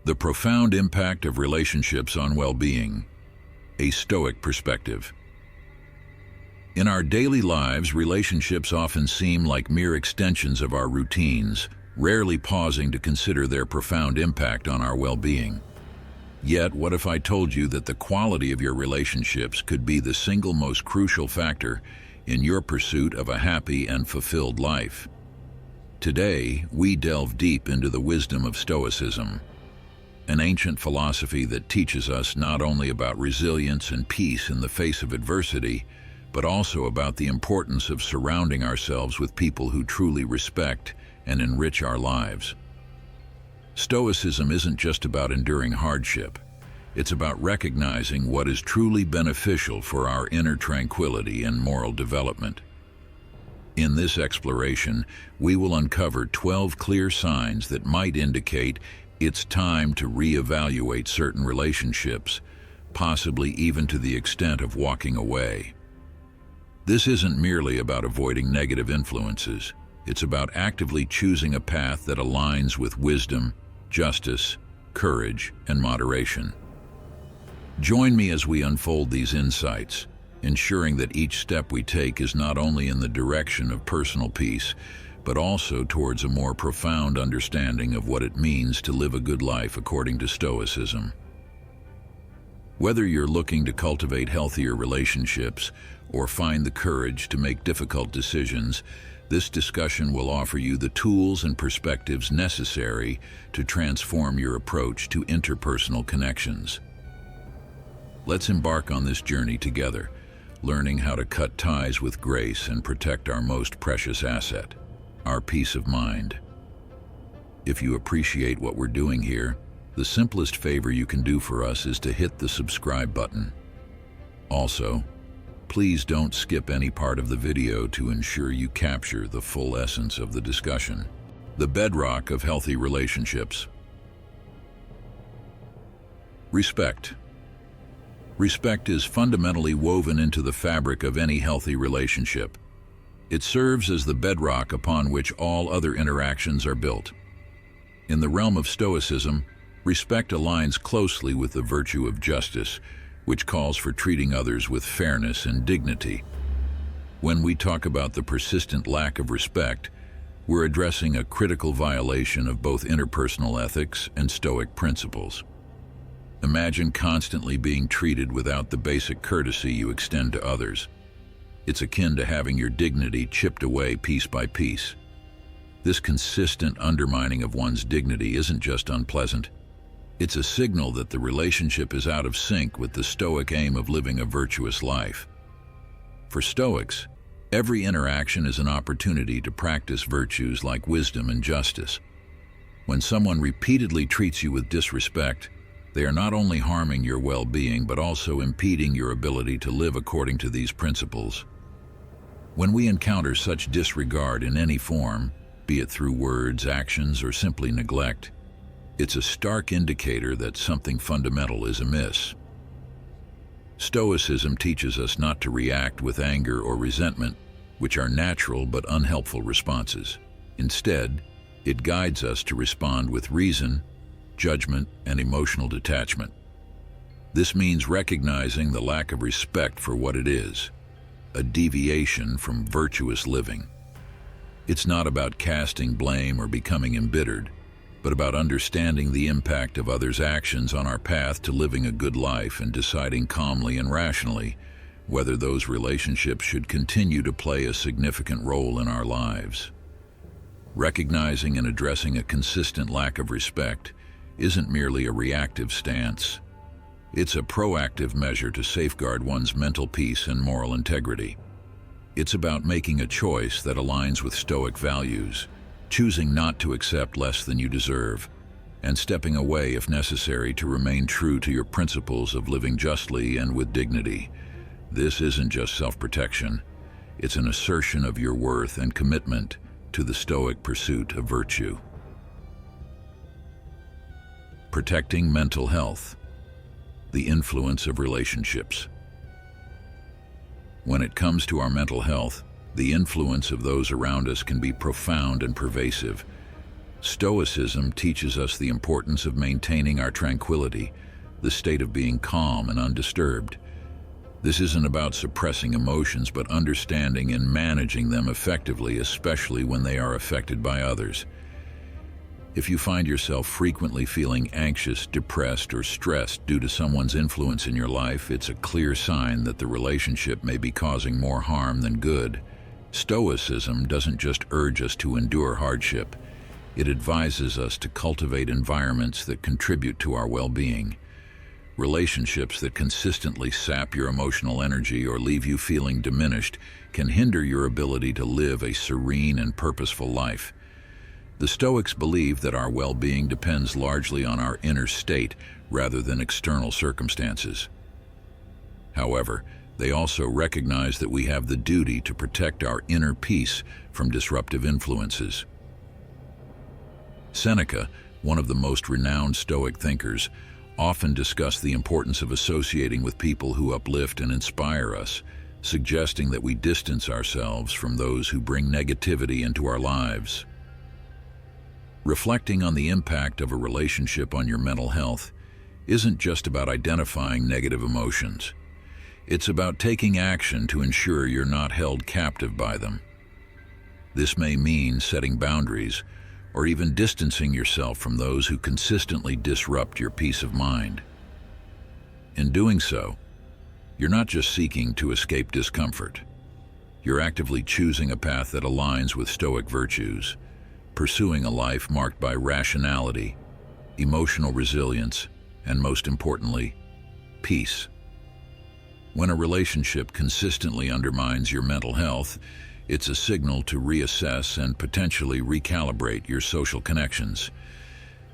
The profound impact of relationships on well-being, a Stoic perspective. In our daily lives, relationships often seem like mere extensions of our routines, rarely pausing to consider their profound impact on our well-being. Yet, what if I told you that the quality of your relationships could be the single most crucial factor in your pursuit of a happy and fulfilled life? Today, we delve deep into the wisdom of Stoicism, an ancient philosophy that teaches us not only about resilience and peace in the face of adversity, but also about the importance of surrounding ourselves with people who truly respect and enrich our lives. Stoicism isn't just about enduring hardship. It's about recognizing what is truly beneficial for our inner tranquility and moral development. In this exploration, we will uncover 12 clear signs that might indicate it's time to reevaluate certain relationships, possibly even to the extent of walking away. This isn't merely about avoiding negative influences. It's about actively choosing a path that aligns with wisdom, justice, courage, and moderation. Join me as we unfold these insights, ensuring that each step we take is not only in the direction of personal peace, but also towards a more profound understanding of what it means to live a good life according to Stoicism. Whether you're looking to cultivate healthier relationships or find the courage to make difficult decisions, this discussion will offer you the tools and perspectives necessary to transform your approach to interpersonal connections. Let's embark on this journey together, learning how to cut ties with grace and protect our most precious asset, our peace of mind. If you appreciate what we're doing here, the simplest favor you can do for us is to hit the subscribe button. Also, please don't skip any part of the video to ensure you capture the full essence of the discussion. The bedrock of healthy relationships. Respect. Respect is fundamentally woven into the fabric of any healthy relationship. It serves as the bedrock upon which all other interactions are built. In the realm of Stoicism, respect aligns closely with the virtue of justice, which calls for treating others with fairness and dignity. When we talk about the persistent lack of respect, we're addressing a critical violation of both interpersonal ethics and Stoic principles. Imagine constantly being treated without the basic courtesy you extend to others. It's akin to having your dignity chipped away piece by piece. This consistent undermining of one's dignity isn't just unpleasant. It's a signal that the relationship is out of sync with the Stoic aim of living a virtuous life. For Stoics, every interaction is an opportunity to practice virtues like wisdom and justice. When someone repeatedly treats you with disrespect, they are not only harming your well-being but also impeding your ability to live according to these principles. When we encounter such disregard in any form, be it through words, actions, or simply neglect, it's a stark indicator that something fundamental is amiss. Stoicism teaches us not to react with anger or resentment, which are natural but unhelpful responses. Instead, it guides us to respond with reason, judgment, and emotional detachment. This means recognizing the lack of respect for what it is, a deviation from virtuous living. It's not about casting blame or becoming embittered, but about understanding the impact of others' actions on our path to living a good life and deciding calmly and rationally whether those relationships should continue to play a significant role in our lives. Recognizing and addressing a consistent lack of respect isn't merely a reactive stance. It's a proactive measure to safeguard one's mental peace and moral integrity. It's about making a choice that aligns with Stoic values, choosing not to accept less than you deserve, and stepping away if necessary to remain true to your principles of living justly and with dignity. This isn't just self-protection. It's an assertion of your worth and commitment to the Stoic pursuit of virtue. Protecting mental health. The influence of relationships. When it comes to our mental health, the influence of those around us can be profound and pervasive. Stoicism teaches us the importance of maintaining our tranquility, the state of being calm and undisturbed. This isn't about suppressing emotions, but understanding and managing them effectively, especially when they are affected by others. If you find yourself frequently feeling anxious, depressed, or stressed due to someone's influence in your life, it's a clear sign that the relationship may be causing more harm than good. Stoicism doesn't just urge us to endure hardship. It advises us to cultivate environments that contribute to our well-being. Relationships that consistently sap your emotional energy or leave you feeling diminished can hinder your ability to live a serene and purposeful life. The Stoics believe that our well-being depends largely on our inner state rather than external circumstances. However, they also recognize that we have the duty to protect our inner peace from disruptive influences. Seneca, one of the most renowned Stoic thinkers, often discussed the importance of associating with people who uplift and inspire us, suggesting that we distance ourselves from those who bring negativity into our lives. Reflecting on the impact of a relationship on your mental health isn't just about identifying negative emotions. It's about taking action to ensure you're not held captive by them. This may mean setting boundaries, or even distancing yourself from those who consistently disrupt your peace of mind. In doing so, you're not just seeking to escape discomfort. You're actively choosing a path that aligns with Stoic virtues, pursuing a life marked by rationality, emotional resilience, and most importantly, peace. When a relationship consistently undermines your mental health, it's a signal to reassess and potentially recalibrate your social connections.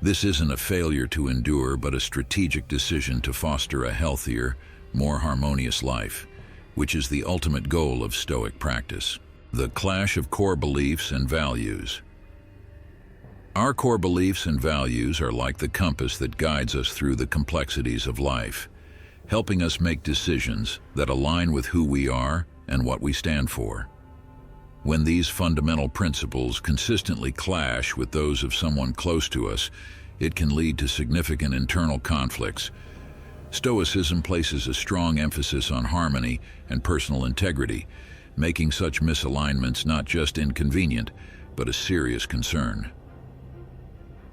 This isn't a failure to endure, but a strategic decision to foster a healthier, more harmonious life, which is the ultimate goal of Stoic practice. The clash of core beliefs and values. Our core beliefs and values are like the compass that guides us through the complexities of life, helping us make decisions that align with who we are and what we stand for. When these fundamental principles consistently clash with those of someone close to us, it can lead to significant internal conflicts. Stoicism places a strong emphasis on harmony and personal integrity, making such misalignments not just inconvenient, but a serious concern.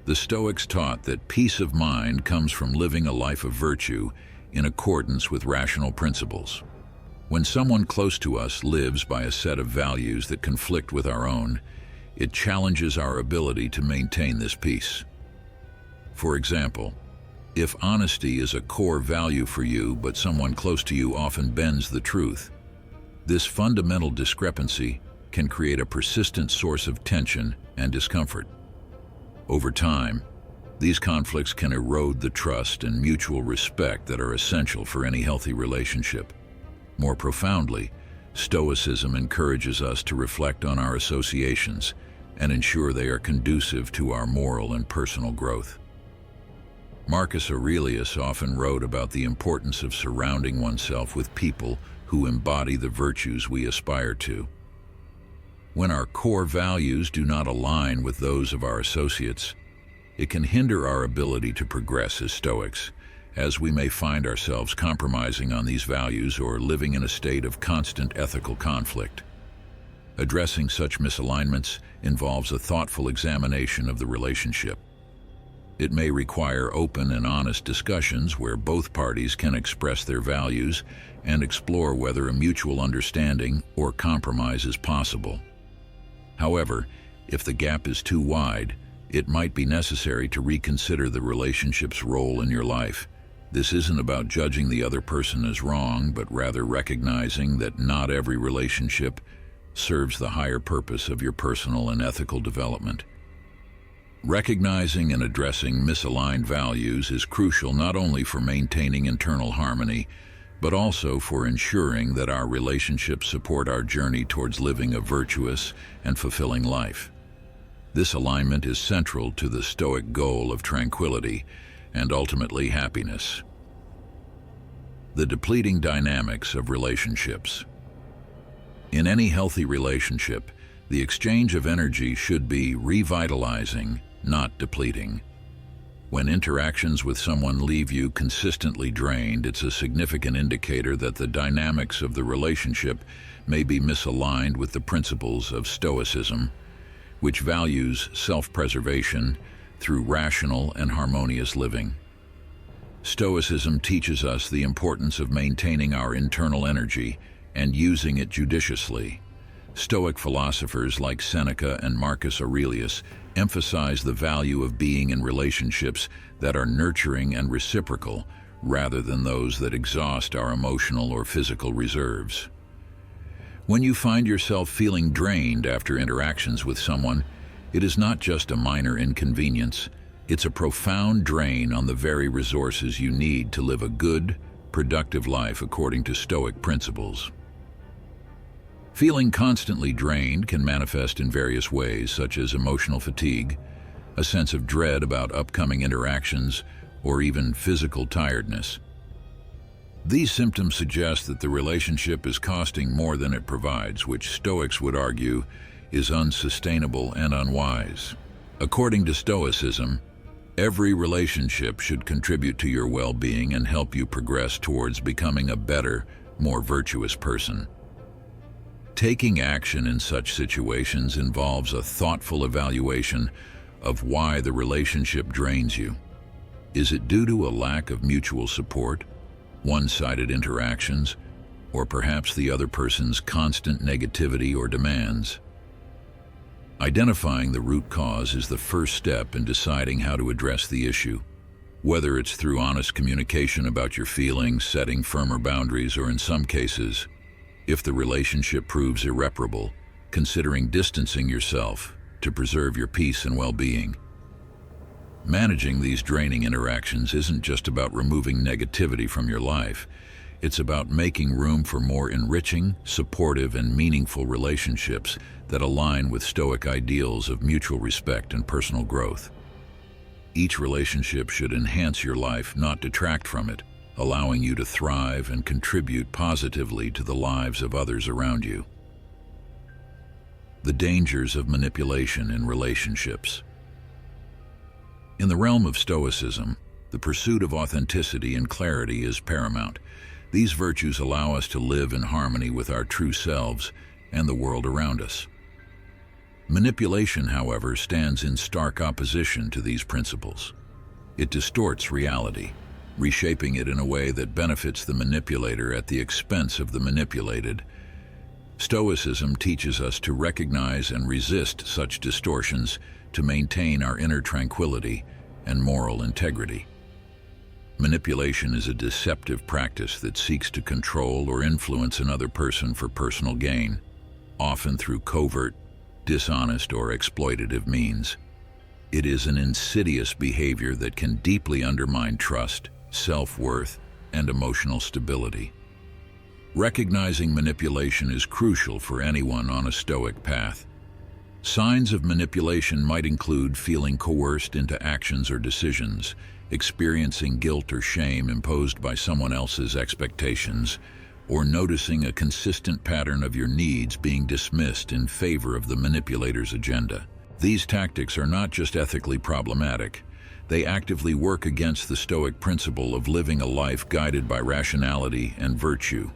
The Stoics taught that peace of mind comes from living a life of virtue in accordance with rational principles. When someone close to us lives by a set of values that conflict with our own, it challenges our ability to maintain this peace. For example, if honesty is a core value for you, but someone close to you often bends the truth, this fundamental discrepancy can create a persistent source of tension and discomfort. Over time, these conflicts can erode the trust and mutual respect that are essential for any healthy relationship. More profoundly, Stoicism encourages us to reflect on our associations and ensure they are conducive to our moral and personal growth. Marcus Aurelius often wrote about the importance of surrounding oneself with people who embody the virtues we aspire to. When our core values do not align with those of our associates, it can hinder our ability to progress as Stoics, as we may find ourselves compromising on these values or living in a state of constant ethical conflict. Addressing such misalignments involves a thoughtful examination of the relationship. It may require open and honest discussions where both parties can express their values and explore whether a mutual understanding or compromise is possible. However, if the gap is too wide, it might be necessary to reconsider the relationship's role in your life. This isn't about judging the other person as wrong, but rather recognizing that not every relationship serves the higher purpose of your personal and ethical development. Recognizing and addressing misaligned values is crucial not only for maintaining internal harmony, but also for ensuring that our relationships support our journey towards living a virtuous and fulfilling life. This alignment is central to the Stoic goal of tranquility and ultimately happiness. The depleting dynamics of relationships. In any healthy relationship, the exchange of energy should be revitalizing, not depleting. When interactions with someone leave you consistently drained, it's a significant indicator that the dynamics of the relationship may be misaligned with the principles of Stoicism, which values self-preservation through rational and harmonious living. Stoicism teaches us the importance of maintaining our internal energy and using it judiciously. Stoic philosophers like Seneca and Marcus Aurelius emphasize the value of being in relationships that are nurturing and reciprocal rather than those that exhaust our emotional or physical reserves. When you find yourself feeling drained after interactions with someone, it is not just a minor inconvenience, it's a profound drain on the very resources you need to live a good, productive life according to Stoic principles. Feeling constantly drained can manifest in various ways, such as emotional fatigue, a sense of dread about upcoming interactions, or even physical tiredness. These symptoms suggest that the relationship is costing more than it provides, which Stoics would argue is unsustainable and unwise. According to Stoicism, every relationship should contribute to your well-being and help you progress towards becoming a better, more virtuous person. Taking action in such situations involves a thoughtful evaluation of why the relationship drains you. Is it due to a lack of mutual support, one-sided interactions, or perhaps the other person's constant negativity or demands? Identifying the root cause is the first step in deciding how to address the issue. Whether it's through honest communication about your feelings, setting firmer boundaries, or in some cases, if the relationship proves irreparable, considering distancing yourself to preserve your peace and well-being. Managing these draining interactions isn't just about removing negativity from your life. It's about making room for more enriching, supportive, and meaningful relationships that align with Stoic ideals of mutual respect and personal growth. Each relationship should enhance your life, not detract from it, allowing you to thrive and contribute positively to the lives of others around you. The dangers of manipulation in relationships. In the realm of Stoicism, the pursuit of authenticity and clarity is paramount. These virtues allow us to live in harmony with our true selves and the world around us. Manipulation, however, stands in stark opposition to these principles. It distorts reality, reshaping it in a way that benefits the manipulator at the expense of the manipulated. Stoicism teaches us to recognize and resist such distortions to maintain our inner tranquility and moral integrity. Manipulation is a deceptive practice that seeks to control or influence another person for personal gain, often through covert, dishonest, or exploitative means. It is an insidious behavior that can deeply undermine trust, self-worth, and emotional stability. Recognizing manipulation is crucial for anyone on a Stoic path. Signs of manipulation might include feeling coerced into actions or decisions, experiencing guilt or shame imposed by someone else's expectations, or noticing a consistent pattern of your needs being dismissed in favor of the manipulator's agenda. These tactics are not just ethically problematic, they actively work against the Stoic principle of living a life guided by rationality and virtue.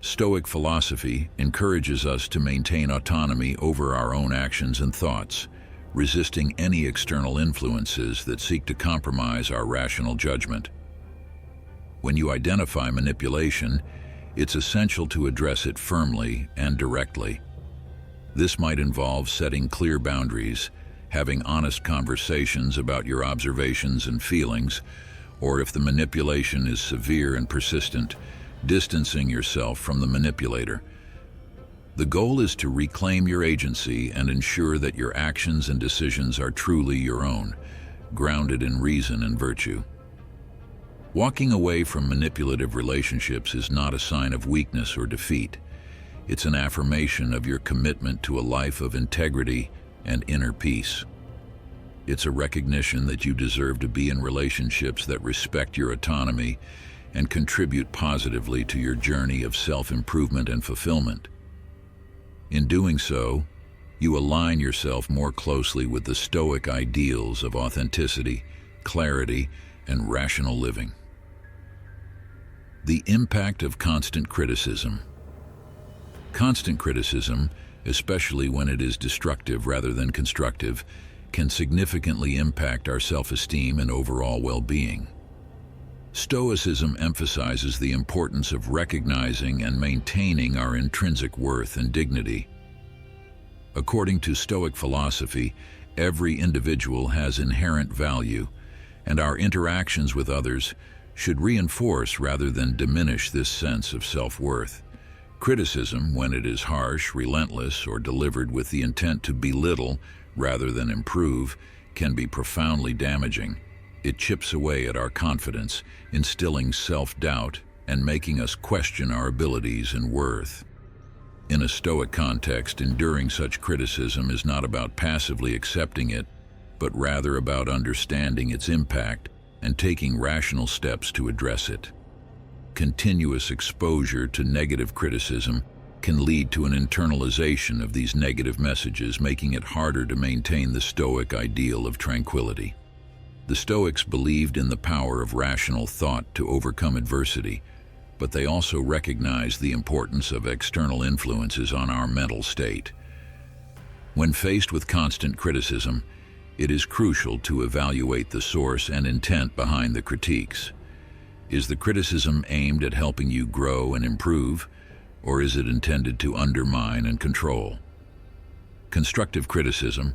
Stoic philosophy encourages us to maintain autonomy over our own actions and thoughts, resisting any external influences that seek to compromise our rational judgment. When you identify manipulation, it's essential to address it firmly and directly. This might involve setting clear boundaries, having honest conversations about your observations and feelings, or if the manipulation is severe and persistent, distancing yourself from the manipulator. The goal is to reclaim your agency and ensure that your actions and decisions are truly your own, grounded in reason and virtue. Walking away from manipulative relationships is not a sign of weakness or defeat. It's an affirmation of your commitment to a life of integrity and inner peace. It's a recognition that you deserve to be in relationships that respect your autonomy and contribute positively to your journey of self-improvement and fulfillment. In doing so, you align yourself more closely with the Stoic ideals of authenticity, clarity, and rational living. The impact of constant criticism. Constant criticism, especially when it is destructive rather than constructive, can significantly impact our self-esteem and overall well-being. Stoicism emphasizes the importance of recognizing and maintaining our intrinsic worth and dignity. According to Stoic philosophy, every individual has inherent value, and our interactions with others should reinforce rather than diminish this sense of self-worth. Criticism, when it is harsh, relentless, or delivered with the intent to belittle rather than improve, can be profoundly damaging. It chips away at our confidence, instilling self-doubt and making us question our abilities and worth. In a Stoic context, enduring such criticism is not about passively accepting it, but rather about understanding its impact and taking rational steps to address it. Continuous exposure to negative criticism can lead to an internalization of these negative messages, making it harder to maintain the Stoic ideal of tranquility. The Stoics believed in the power of rational thought to overcome adversity, but they also recognized the importance of external influences on our mental state. When faced with constant criticism, it is crucial to evaluate the source and intent behind the critiques. Is the criticism aimed at helping you grow and improve, or is it intended to undermine and control? Constructive criticism,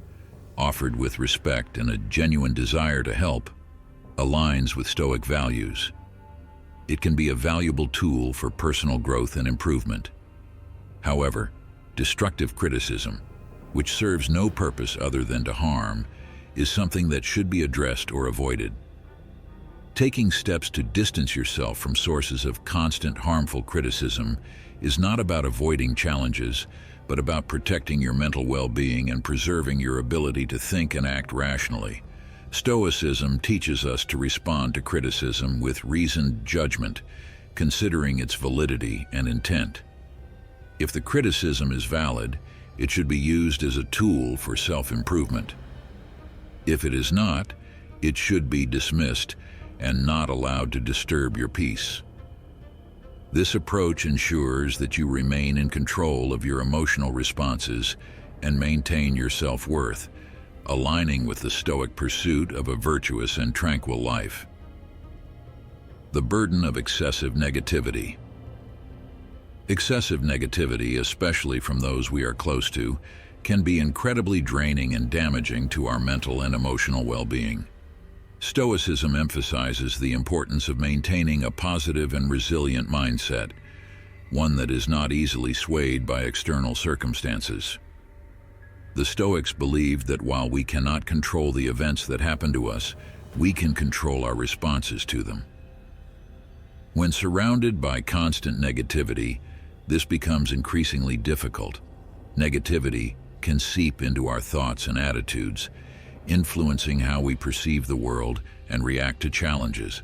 offered with respect and a genuine desire to help, aligns with Stoic values. It can be a valuable tool for personal growth and improvement. However, destructive criticism, which serves no purpose other than to harm, is something that should be addressed or avoided. Taking steps to distance yourself from sources of constant harmful criticism is not about avoiding challenges, but about protecting your mental well-being and preserving your ability to think and act rationally. Stoicism teaches us to respond to criticism with reasoned judgment, considering its validity and intent. If the criticism is valid, it should be used as a tool for self-improvement. If it is not, it should be dismissed and not allowed to disturb your peace. This approach ensures that you remain in control of your emotional responses and maintain your self-worth, aligning with the Stoic pursuit of a virtuous and tranquil life. The burden of excessive negativity. Excessive negativity, especially from those we are close to, can be incredibly draining and damaging to our mental and emotional well-being. Stoicism emphasizes the importance of maintaining a positive and resilient mindset, one that is not easily swayed by external circumstances. The Stoics believed that while we cannot control the events that happen to us, we can control our responses to them. When surrounded by constant negativity, this becomes increasingly difficult. Negativity can seep into our thoughts and attitudes, influencing how we perceive the world and react to challenges.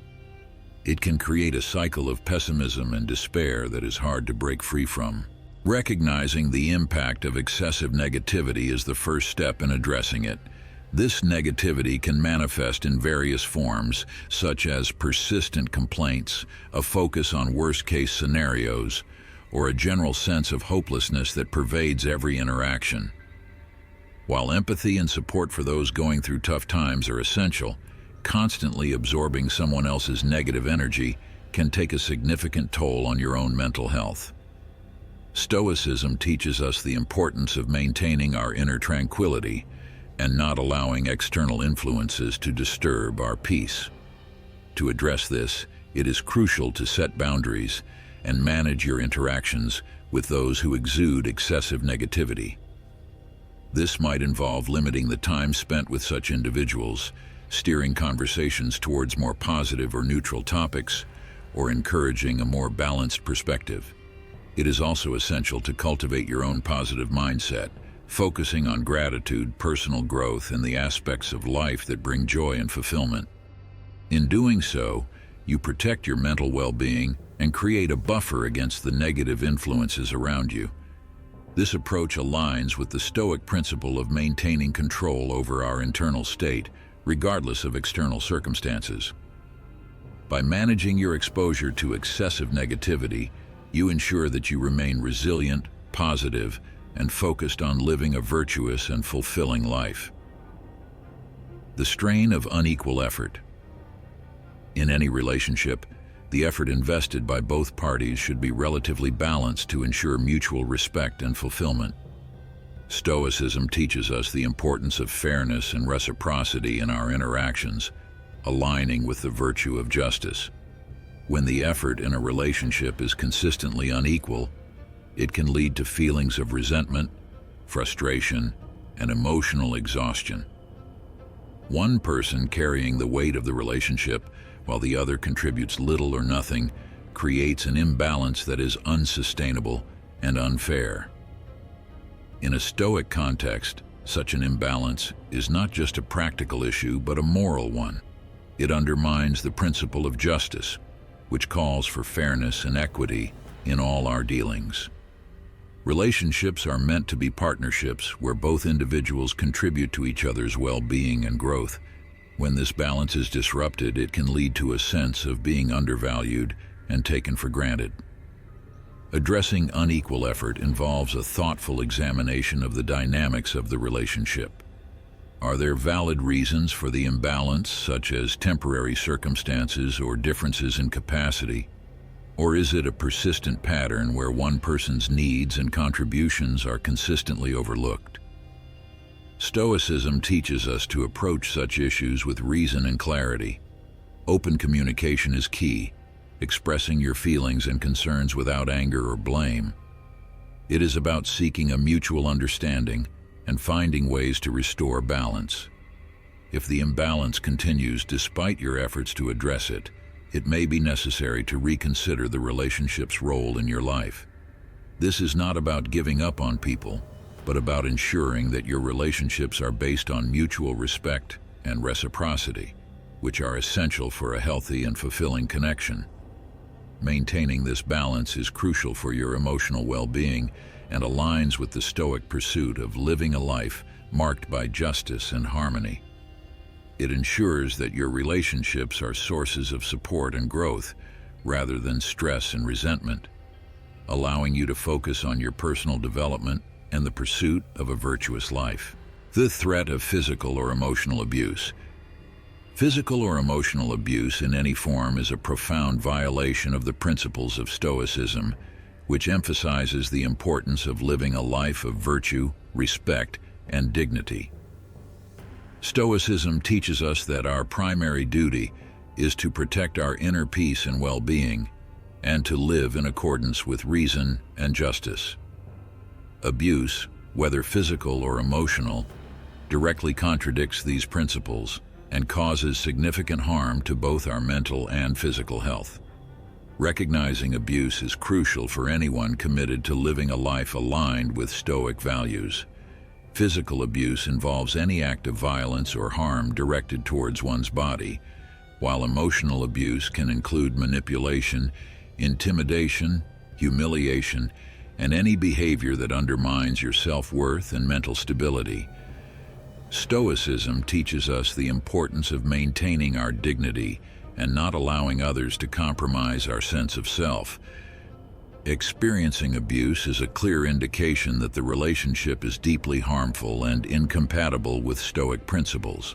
It can create a cycle of pessimism and despair that is hard to break free from. Recognizing the impact of excessive negativity is the first step in addressing it. This negativity can manifest in various forms, such as persistent complaints, a focus on worst-case scenarios, or a general sense of hopelessness that pervades every interaction. While empathy and support for those going through tough times are essential, constantly absorbing someone else's negative energy can take a significant toll on your own mental health. Stoicism teaches us the importance of maintaining our inner tranquility and not allowing external influences to disturb our peace. To address this, it is crucial to set boundaries and manage your interactions with those who exude excessive negativity. This might involve limiting the time spent with such individuals, steering conversations towards more positive or neutral topics, or encouraging a more balanced perspective. It is also essential to cultivate your own positive mindset, focusing on gratitude, personal growth, and the aspects of life that bring joy and fulfillment. In doing so, you protect your mental well-being and create a buffer against the negative influences around you. This approach aligns with the Stoic principle of maintaining control over our internal state, regardless of external circumstances. By managing your exposure to excessive negativity, you ensure that you remain resilient, positive, and focused on living a virtuous and fulfilling life. The strain of unequal effort. In any relationship, the effort invested by both parties should be relatively balanced to ensure mutual respect and fulfillment. Stoicism teaches us the importance of fairness and reciprocity in our interactions, aligning with the virtue of justice. When the effort in a relationship is consistently unequal, it can lead to feelings of resentment, frustration, and emotional exhaustion. One person carrying the weight of the relationship while the other contributes little or nothing creates an imbalance that is unsustainable and unfair. In a Stoic context, such an imbalance is not just a practical issue but a moral one. It undermines the principle of justice, which calls for fairness and equity in all our dealings. Relationships are meant to be partnerships where both individuals contribute to each other's well-being and growth. When this balance is disrupted, it can lead to a sense of being undervalued and taken for granted. Addressing unequal effort involves a thoughtful examination of the dynamics of the relationship. Are there valid reasons for the imbalance, such as temporary circumstances or differences in capacity? Or is it a persistent pattern where one person's needs and contributions are consistently overlooked? Stoicism teaches us to approach such issues with reason and clarity. Open communication is key, expressing your feelings and concerns without anger or blame. It is about seeking a mutual understanding and finding ways to restore balance. If the imbalance continues despite your efforts to address it, it may be necessary to reconsider the relationship's role in your life. This is not about giving up on people, but about ensuring that your relationships are based on mutual respect and reciprocity, which are essential for a healthy and fulfilling connection. Maintaining this balance is crucial for your emotional well-being and aligns with the Stoic pursuit of living a life marked by justice and harmony. It ensures that your relationships are sources of support and growth rather than stress and resentment, allowing you to focus on your personal development and the pursuit of a virtuous life. The threat of physical or emotional abuse. Physical or emotional abuse in any form is a profound violation of the principles of Stoicism, which emphasizes the importance of living a life of virtue, respect, and dignity. Stoicism teaches us that our primary duty is to protect our inner peace and well-being, and to live in accordance with reason and justice. Abuse, whether physical or emotional, directly contradicts these principles and causes significant harm to both our mental and physical health. Recognizing abuse is crucial for anyone committed to living a life aligned with Stoic values. Physical abuse involves any act of violence or harm directed towards one's body, while emotional abuse can include manipulation, intimidation, humiliation, and any behavior that undermines your self-worth and mental stability. Stoicism teaches us the importance of maintaining our dignity and not allowing others to compromise our sense of self. Experiencing abuse is a clear indication that the relationship is deeply harmful and incompatible with Stoic principles.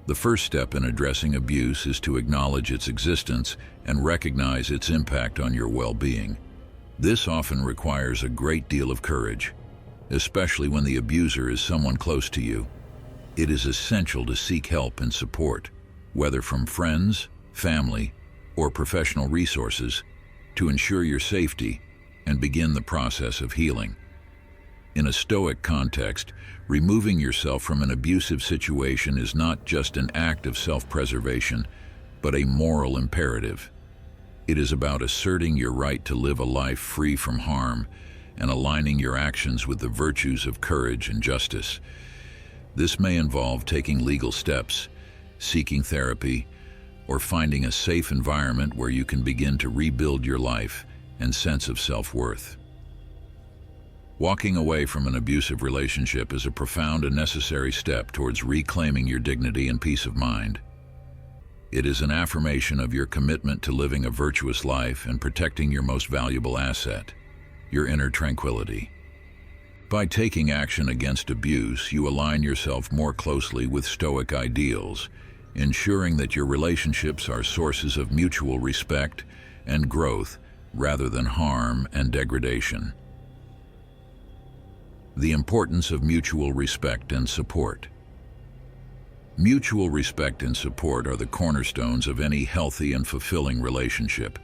The first step in addressing abuse is to acknowledge its existence and recognize its impact on your well-being. This often requires a great deal of courage, especially when the abuser is someone close to you. It is essential to seek help and support, whether from friends, family, or professional resources, to ensure your safety and begin the process of healing. In a Stoic context, removing yourself from an abusive situation is not just an act of self-preservation, but a moral imperative. It is about asserting your right to live a life free from harm and aligning your actions with the virtues of courage and justice. This may involve taking legal steps, seeking therapy, or finding a safe environment where you can begin to rebuild your life and sense of self-worth. Walking away from an abusive relationship is a profound and necessary step towards reclaiming your dignity and peace of mind. It is an affirmation of your commitment to living a virtuous life and protecting your most valuable asset, your inner tranquility. By taking action against abuse, you align yourself more closely with Stoic ideals, ensuring that your relationships are sources of mutual respect and growth rather than harm and degradation. The importance of mutual respect and support. Mutual respect and support are the cornerstones of any healthy and fulfilling relationship.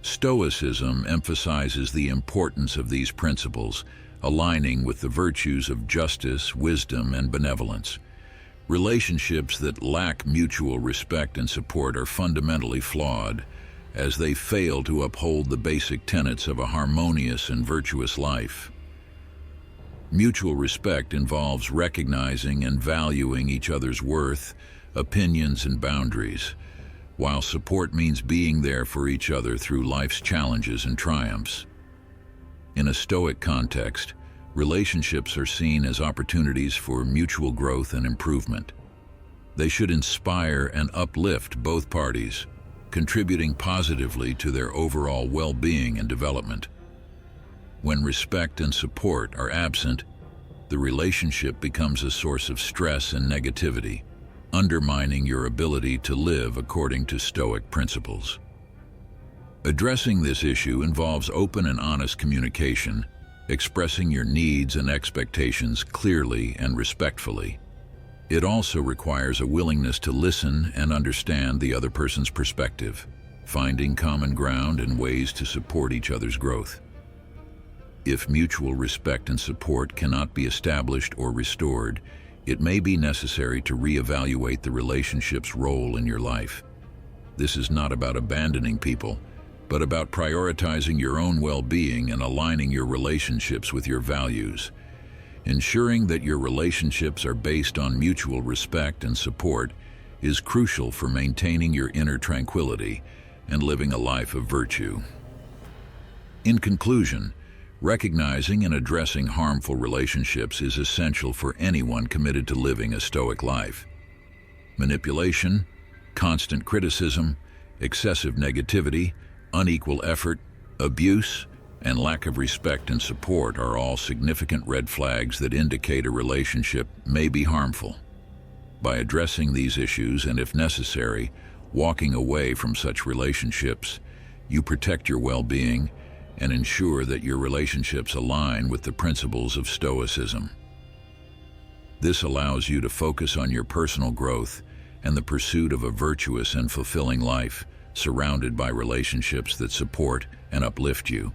Stoicism emphasizes the importance of these principles, aligning with the virtues of justice, wisdom, and benevolence. Relationships that lack mutual respect and support are fundamentally flawed, as they fail to uphold the basic tenets of a harmonious and virtuous life. Mutual respect involves recognizing and valuing each other's worth, opinions, and boundaries, while support means being there for each other through life's challenges and triumphs. In a Stoic context, relationships are seen as opportunities for mutual growth and improvement. They should inspire and uplift both parties, contributing positively to their overall well-being and development. When respect and support are absent, the relationship becomes a source of stress and negativity, undermining your ability to live according to Stoic principles. Addressing this issue involves open and honest communication, expressing your needs and expectations clearly and respectfully. It also requires a willingness to listen and understand the other person's perspective, finding common ground and ways to support each other's growth. If mutual respect and support cannot be established or restored, it may be necessary to reevaluate the relationship's role in your life. This is not about abandoning people, but about prioritizing your own well-being and aligning your relationships with your values. Ensuring that your relationships are based on mutual respect and support is crucial for maintaining your inner tranquility and living a life of virtue. In conclusion, recognizing and addressing harmful relationships is essential for anyone committed to living a Stoic life. Manipulation, constant criticism, excessive negativity, unequal effort, abuse, and lack of respect and support are all significant red flags that indicate a relationship may be harmful. By addressing these issues and, if necessary, walking away from such relationships, you protect your well-being and ensure that your relationships align with the principles of Stoicism. This allows you to focus on your personal growth and the pursuit of a virtuous and fulfilling life, surrounded by relationships that support and uplift you.